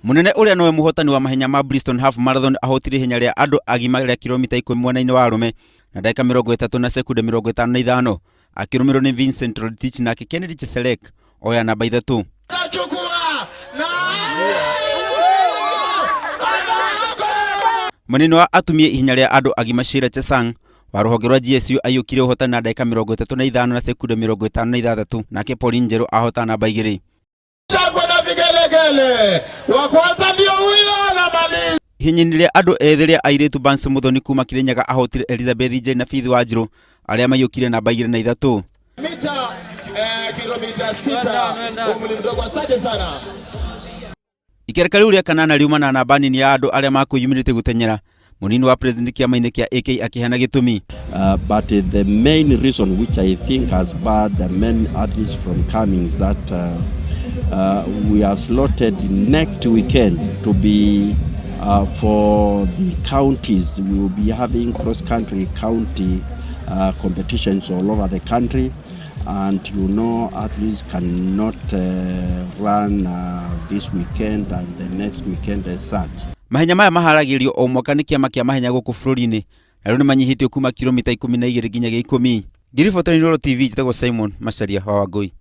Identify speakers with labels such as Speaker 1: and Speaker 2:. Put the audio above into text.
Speaker 1: Munene uria nowe muhotani wa mahenya ma Bristol Half Marathon ahotire ihenya ria andu agima ria kilomita 10 mwena-ini wa arume na dakika 30 na sekunde 55 akirumirwo ni Vincent Rotich na Kennedy Cheselek oya namba 3. Munene wa atumia ihenya ria andu agima Shira Chesang wa ruhonge rwa GSU ayukire uhotani na dakika 35 na sekunde 56 nake Pauline Njeru ahotana namba 2.
Speaker 2: Wa kwanza ndio huyo na mali.
Speaker 1: Ihenyainĩ rĩa andũ ethĩ rĩa airĩtu Bansi Muthoni kuma Kirinyaga ahotire Elizabeth Njeri na Faith Wanjiru arĩa maiyũkire namba 2 na 3.
Speaker 2: Mita kilomita 6 umri mdogo. Asante sana.
Speaker 1: Ikereka rĩu rĩa kanana riuma na namba nini ya andũ arĩa makwĩyumĩrĩte gũtenyera. Munini wa president kĩama-inĩ kĩa AK akĩheana gĩtũmi.
Speaker 3: But the main reason which I think has barred the men athletes from coming is that we are slotted next weekend to be for the counties. We will be having cross-country county competitions all over the country, and athletes cannot run this weekend and the next weekend as such.
Speaker 1: Mahenya maya maharagĩrio o mwaka nĩ kĩama kĩa mahenya gũkũ bũrũri-inĩ na rĩu nĩ manyihĩtio kuma kilomita 12 nginya 10. Ngiriboto-inĩ Royal TV njĩtagwo Simon Macharia wa Wangũi.